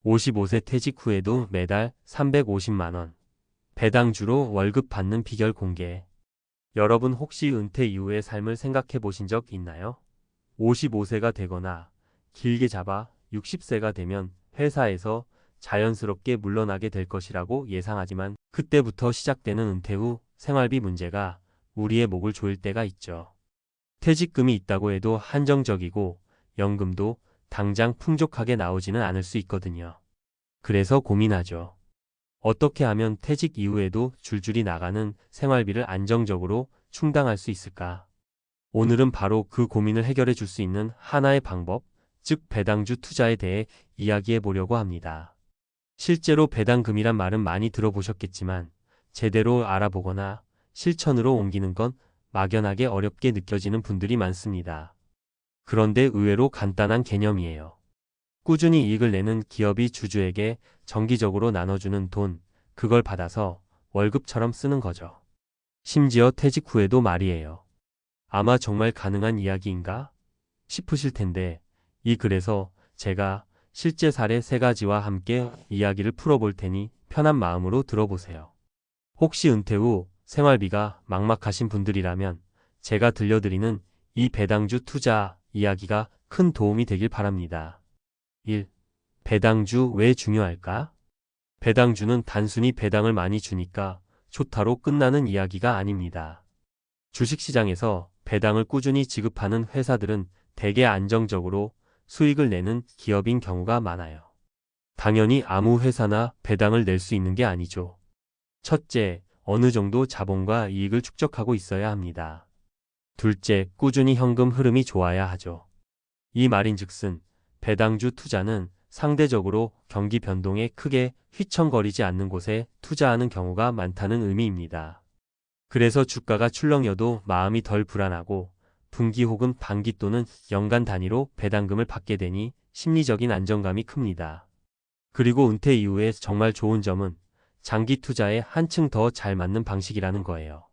55세 퇴직 후에도 매달 350만 원 배당주로 월급 받는 비결 공개. 여러분 혹시 은퇴 이후의 삶을 생각해 보신 적 있나요? 55세가 되거나 길게 잡아 60세가 되면 회사에서 자연스럽게 물러나게 될 것이라고 예상하지만 그때부터 시작되는 은퇴 후 생활비 문제가 우리의 목을 조일 때가 있죠. 퇴직금이 있다고 해도 한정적이고 연금도 당장 풍족하게 나오지는 않을 수 있거든요. 그래서 고민하죠. 어떻게 하면 퇴직 이후에도 줄줄이 나가는 생활비를 안정적으로 충당할 수 있을까? 오늘은 바로 그 고민을 해결해 줄 수 있는 하나의 방법, 즉 배당주 투자에 대해 이야기해 보려고 합니다. 실제로 배당금이란 말은 많이 들어보셨겠지만 제대로 알아보거나 실천으로 옮기는 건 막연하게 어렵게 느껴지는 분들이 많습니다. 그런데 의외로 간단한 개념이에요. 꾸준히 이익을 내는 기업이 주주에게 정기적으로 나눠주는 돈, 그걸 받아서 월급처럼 쓰는 거죠. 심지어 퇴직 후에도 말이에요. 아마 정말 가능한 이야기인가 싶으실 텐데 이 글에서 제가 실제 사례 3가지와 함께 이야기를 풀어볼 테니 편한 마음으로 들어보세요. 혹시 은퇴 후 생활비가 막막하신 분들이라면 제가 들려드리는 이 배당주 투자 이야기가 큰 도움이 되길 바랍니다. 1. 배당주 왜 중요할까? 배당주는 단순히 배당을 많이 주니까 좋다로 끝나는 이야기가 아닙니다. 주식시장에서 배당을 꾸준히 지급하는 회사들은 대개 안정적으로 수익을 내는 기업인 경우가 많아요. 당연히 아무 회사나 배당을 낼 수 있는 게 아니죠. 첫째, 어느 정도 자본과 이익을 축적하고 있어야 합니다. 둘째, 꾸준히 현금 흐름이 좋아야 하죠. 이 말인즉슨 배당주 투자는 상대적으로 경기 변동에 크게 휘청거리지 않는 곳에 투자하는 경우가 많다는 의미입니다. 그래서 주가가 출렁여도 마음이 덜 불안하고 분기 혹은 반기 또는 연간 단위로 배당금을 받게 되니 심리적인 안정감이 큽니다. 그리고 은퇴 이후에 정말 좋은 점은 장기 투자에 한층 더 잘 맞는 방식이라는 거예요.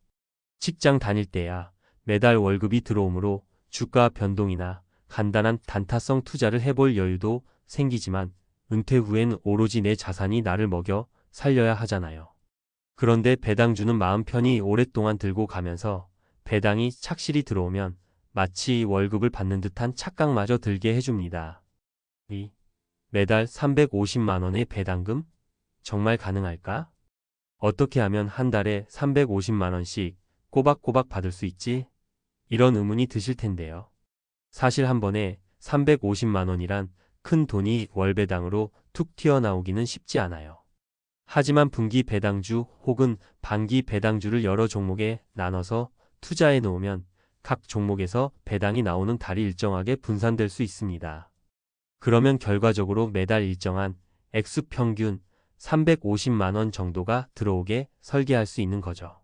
직장 다닐 때야 매달 월급이 들어오므로 주가 변동이나 간단한 단타성 투자를 해볼 여유도 생기지만 은퇴 후엔 오로지 내 자산이 나를 먹여 살려야 하잖아요. 그런데 배당주는 마음 편히 오랫동안 들고 가면서 배당이 착실히 들어오면 마치 월급을 받는 듯한 착각마저 들게 해줍니다. 2. 매달 350만 원의 배당금? 정말 가능할까? 어떻게 하면 한 달에 350만 원씩 꼬박꼬박 받을 수 있지? 이런 의문이 드실 텐데요. 사실 한 번에 350만 원이란 큰 돈이 월배당으로 툭 튀어나오기는 쉽지 않아요. 하지만 분기 배당주 혹은 반기 배당주를 여러 종목에 나눠서 투자해 놓으면 각 종목에서 배당이 나오는 달이 일정하게 분산될 수 있습니다. 그러면 결과적으로 매달 일정한 액수 평균 350만 원 정도가 들어오게 설계할 수 있는 거죠.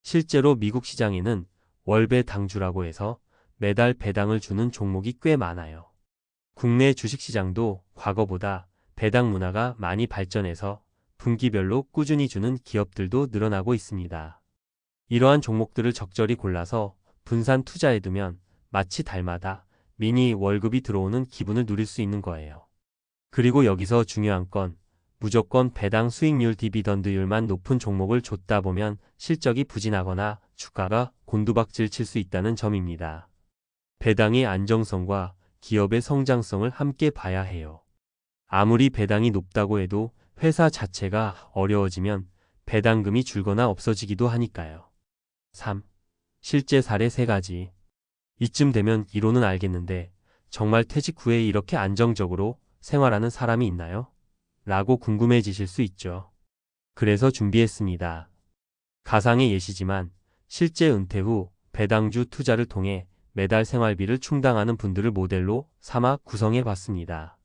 실제로 미국 시장에는 월배당주라고 해서 매달 배당을 주는 종목이 꽤 많아요. 국내 주식시장도 과거보다 배당 문화가 많이 발전해서 분기별로 꾸준히 주는 기업들도 늘어나고 있습니다. 이러한 종목들을 적절히 골라서 분산 투자해두면 마치 달마다 미니 월급이 들어오는 기분을 누릴 수 있는 거예요. 그리고 여기서 중요한 건 무조건 배당 수익률 디비던드율만 높은 종목을 줬다 보면 실적이 부진하거나 주가가 곤두박질 칠 수 있다는 점입니다. 배당의 안정성과 기업의 성장성을 함께 봐야 해요. 아무리 배당이 높다고 해도 회사 자체가 어려워지면 배당금이 줄거나 없어지기도 하니까요. 3. 실제 사례 3가지. 이쯤 되면 이론은 알겠는데 정말 퇴직 후에 이렇게 안정적으로 생활하는 사람이 있나요? 라고 궁금해지실 수 있죠. 그래서 준비했습니다. 가상의 예시지만 실제 은퇴 후 배당주 투자를 통해 매달 생활비를 충당하는 분들을 모델로 삼아 구성해 봤습니다.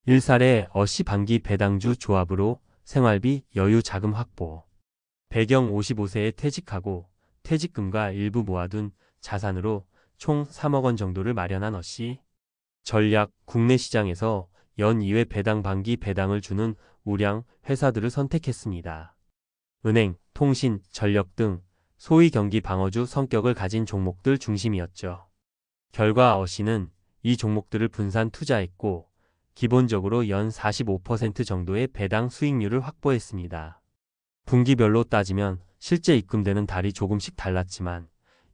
1사례 어시 반기 배당주 조합으로 생활비 여유 자금 확보. 배경 55세에 퇴직하고 퇴직금과 일부 모아둔 자산으로 총 3억 원 정도를 마련한 어씨. 전략 국내 시장에서 연 2회 배당 반기 배당을 주는 우량 회사들을 선택했습니다. 은행, 통신, 전력 등 소위 경기 방어주 성격을 가진 종목들 중심이었죠. 결과 어시는 이 종목들을 분산 투자했고 기본적으로 연 45% 정도의 배당 수익률을 확보했습니다. 분기별로 따지면 실제 입금되는 달이 조금씩 달랐지만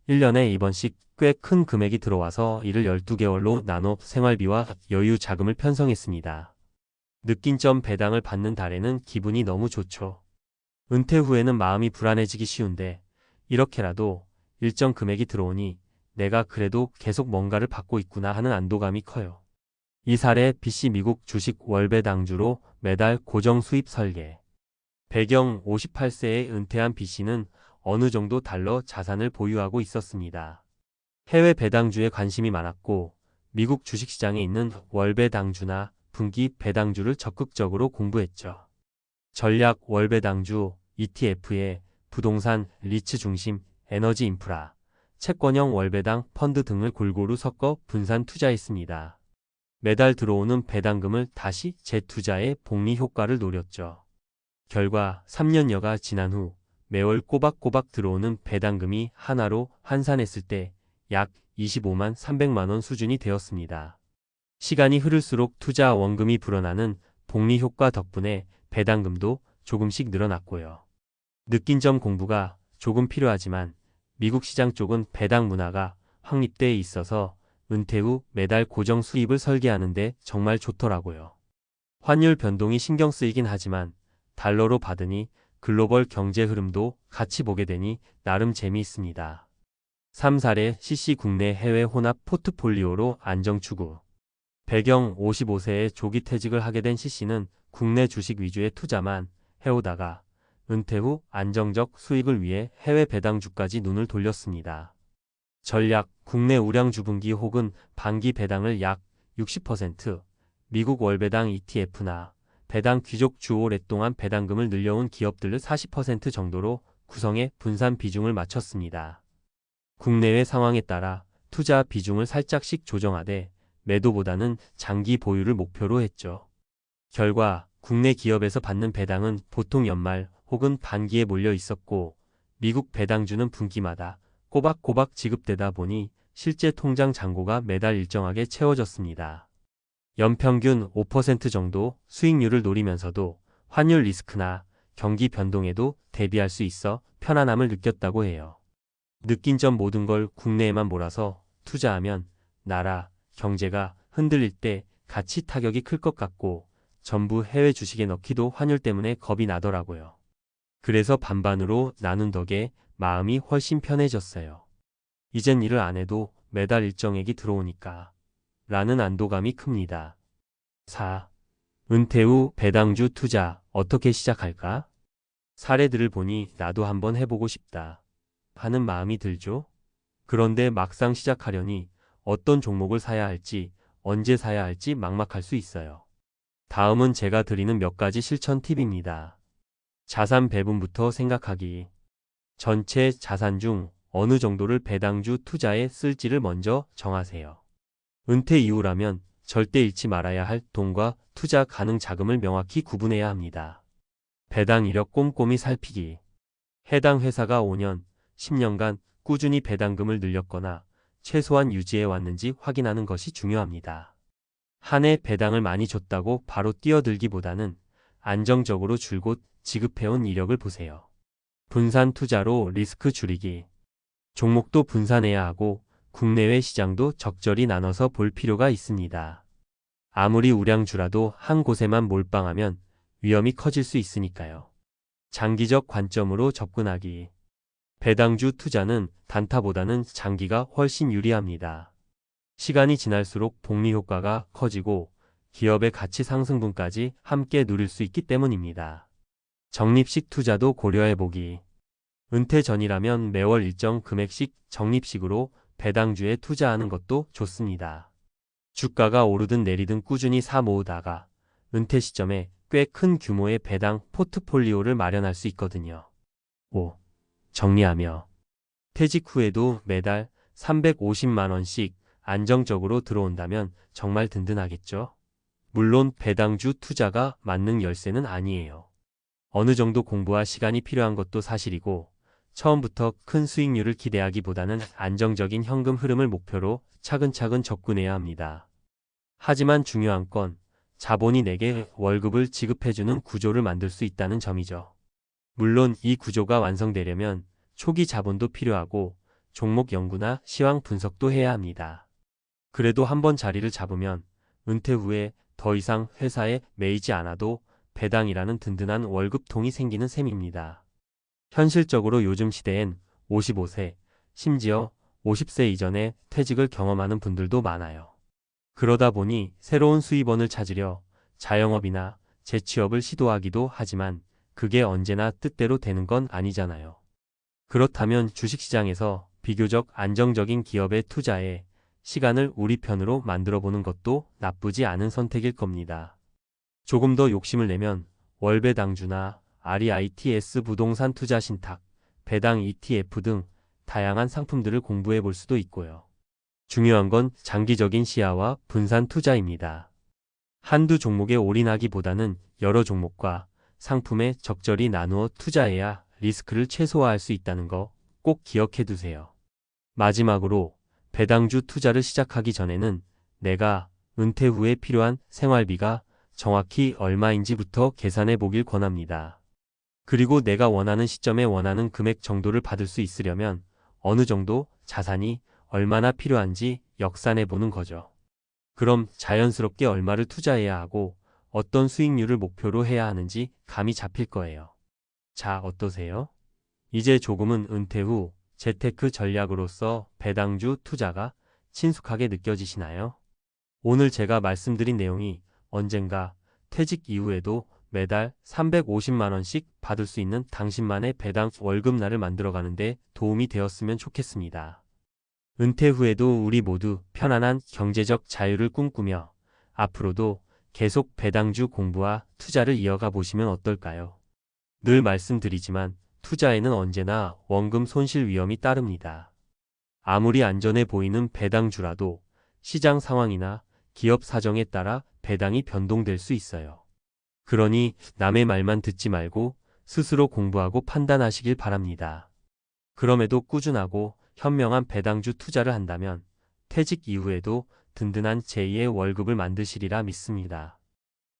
1년에 2번씩 꽤 큰 금액이 들어와서 이를 12개월로 나눠 생활비와 여유 자금을 편성했습니다. 느낀 점 배당을 받는 달에는 기분이 너무 좋죠. 은퇴 후에는 마음이 불안해지기 쉬운데 이렇게라도 일정 금액이 들어오니 내가 그래도 계속 뭔가를 받고 있구나 하는 안도감이 커요. 이 사례 BC 미국 주식 월배당주로 매달 고정 수입 설계. 배경 58세에 은퇴한 B씨는 어느 정도 달러 자산을 보유하고 있었습니다. 해외 배당주에 관심이 많았고 미국 주식시장에 있는 월배당주나 분기 배당주를 적극적으로 공부했죠. 전략 월배당주 ETF에 부동산, 리츠 중심, 에너지 인프라, 채권형 월배당 펀드 등을 골고루 섞어 분산 투자했습니다. 매달 들어오는 배당금을 다시 재투자해 복리 효과를 노렸죠. 결과 3년여가 지난 후 매월 꼬박꼬박 들어오는 배당금이 하나로 환산했을 때 약 25만 300만 원 수준이 되었습니다. 시간이 흐를수록 투자 원금이 불어나는 복리 효과 덕분에 배당금도 조금씩 늘어났고요. 느낀 점 공부가 조금 필요하지만 미국 시장 쪽은 배당 문화가 확립되어 있어서 은퇴 후 매달 고정 수입을 설계하는데 정말 좋더라고요. 환율 변동이 신경 쓰이긴 하지만 달러로 받으니 글로벌 경제 흐름도 같이 보게 되니 나름 재미있습니다. 3사례 CC 국내 해외 혼합 포트폴리오로 안정 추구. 배경 55세에 조기 퇴직을 하게 된 CC는 국내 주식 위주의 투자만 해오다가 은퇴 후 안정적 수익을 위해 해외 배당주까지 눈을 돌렸습니다. 전략 국내 우량주 분기 혹은 반기 배당을 약 60%, 미국 월배당 ETF나 배당 귀족 주 오랫동안 배당금을 늘려온 기업들을 40% 정도로 구성해 분산 비중을 맞췄습니다. 국내외 상황에 따라 투자 비중을 살짝씩 조정하되 매도보다는 장기 보유를 목표로 했죠. 결과 국내 기업에서 받는 배당은 보통 연말 혹은 반기에 몰려 있었고 미국 배당주는 분기마다 꼬박꼬박 지급되다 보니 실제 통장 잔고가 매달 일정하게 채워졌습니다. 연평균 5% 정도 수익률을 노리면서도 환율 리스크나 경기 변동에도 대비할 수 있어 편안함을 느꼈다고 해요. 느낀 점 모든 걸 국내에만 몰아서 투자하면 나라, 경제가 흔들릴 때 같이 타격이 클 것 같고 전부 해외 주식에 넣기도 환율 때문에 겁이 나더라고요. 그래서 반반으로 나눈 덕에 마음이 훨씬 편해졌어요. 이젠 일을 안 해도 매달 일정액이 들어오니까 라는 안도감이 큽니다. 4. 은퇴 후 배당주 투자 어떻게 시작할까? 사례들을 보니 나도 한번 해보고 싶다 하는 마음이 들죠. 그런데 막상 시작하려니 어떤 종목을 사야 할지 언제 사야 할지 막막할 수 있어요. 다음은 제가 드리는 몇 가지 실천 팁입니다. 자산 배분부터 생각하기. 전체 자산 중 어느 정도를 배당주 투자에 쓸지를 먼저 정하세요. 은퇴 이후라면 절대 잃지 말아야 할 돈과 투자 가능 자금을 명확히 구분해야 합니다. 배당 이력 꼼꼼히 살피기. 해당 회사가 5년, 10년간 꾸준히 배당금을 늘렸거나 최소한 유지해 왔는지 확인하는 것이 중요합니다. 한 해 배당을 많이 줬다고 바로 뛰어들기보다는 안정적으로 줄곧 지급해온 이력을 보세요. 분산 투자로 리스크 줄이기. 종목도 분산해야 하고 국내외 시장도 적절히 나눠서 볼 필요가 있습니다. 아무리 우량주라도 한 곳에만 몰빵하면 위험이 커질 수 있으니까요. 장기적 관점으로 접근하기. 배당주 투자는 단타보다는 장기가 훨씬 유리합니다. 시간이 지날수록 복리 효과가 커지고 기업의 가치 상승분까지 함께 누릴 수 있기 때문입니다. 적립식 투자도 고려해보기. 은퇴 전이라면 매월 일정 금액씩 적립식으로 배당주에 투자하는 것도 좋습니다. 주가가 오르든 내리든 꾸준히 사 모으다가 은퇴 시점에 꽤 큰 규모의 배당 포트폴리오를 마련할 수 있거든요. 5. 정리하며 퇴직 후에도 매달 350만 원씩 안정적으로 들어온다면 정말 든든하겠죠? 물론 배당주 투자가 만능 열쇠는 아니에요. 어느 정도 공부와 시간이 필요한 것도 사실이고 처음부터 큰 수익률을 기대하기보다는 안정적인 현금 흐름을 목표로 차근차근 접근해야 합니다. 하지만 중요한 건 자본이 내게 월급을 지급해주는 구조를 만들 수 있다는 점이죠. 물론 이 구조가 완성되려면 초기 자본도 필요하고 종목 연구나 시황 분석도 해야 합니다. 그래도 한번 자리를 잡으면 은퇴 후에 더 이상 회사에 매이지 않아도 배당이라는 든든한 월급통이 생기는 셈입니다. 현실적으로 요즘 시대엔 55세, 심지어 50세 이전에 퇴직을 경험하는 분들도 많아요. 그러다 보니 새로운 수입원을 찾으려 자영업이나 재취업을 시도하기도 하지만 그게 언제나 뜻대로 되는 건 아니잖아요. 그렇다면 주식시장에서 비교적 안정적인 기업에 투자해 시간을 우리 편으로 만들어 보는 것도 나쁘지 않은 선택일 겁니다. 조금 더 욕심을 내면 월배당주나 REITs 부동산 투자 신탁, 배당 ETF 등 다양한 상품들을 공부해 볼 수도 있고요. 중요한 건 장기적인 시야와 분산 투자입니다. 한두 종목에 올인하기보다는 여러 종목과 상품에 적절히 나누어 투자해야 리스크를 최소화할 수 있다는 거 꼭 기억해 두세요. 마지막으로 배당주 투자를 시작하기 전에는 내가 은퇴 후에 필요한 생활비가 정확히 얼마인지부터 계산해 보길 권합니다. 그리고 내가 원하는 시점에 원하는 금액 정도를 받을 수 있으려면 어느 정도 자산이 얼마나 필요한지 역산해 보는 거죠. 그럼 자연스럽게 얼마를 투자해야 하고 어떤 수익률을 목표로 해야 하는지 감이 잡힐 거예요. 자, 어떠세요? 이제 조금은 은퇴 후 재테크 전략으로서 배당주 투자가 친숙하게 느껴지시나요? 오늘 제가 말씀드린 내용이 언젠가 퇴직 이후에도 매달 350만 원씩 받을 수 있는 당신만의 배당 월급날을 만들어가는데 도움이 되었으면 좋겠습니다. 은퇴 후에도 우리 모두 편안한 경제적 자유를 꿈꾸며 앞으로도 계속 배당주 공부와 투자를 이어가 보시면 어떨까요? 늘 말씀드리지만 투자에는 언제나 원금 손실 위험이 따릅니다. 아무리 안전해 보이는 배당주라도 시장 상황이나 기업 사정에 따라 배당이 변동될 수 있어요. 그러니 남의 말만 듣지 말고 스스로 공부하고 판단하시길 바랍니다. 그럼에도 꾸준하고 현명한 배당주 투자를 한다면 퇴직 이후에도 든든한 제2의 월급을 만드시리라 믿습니다.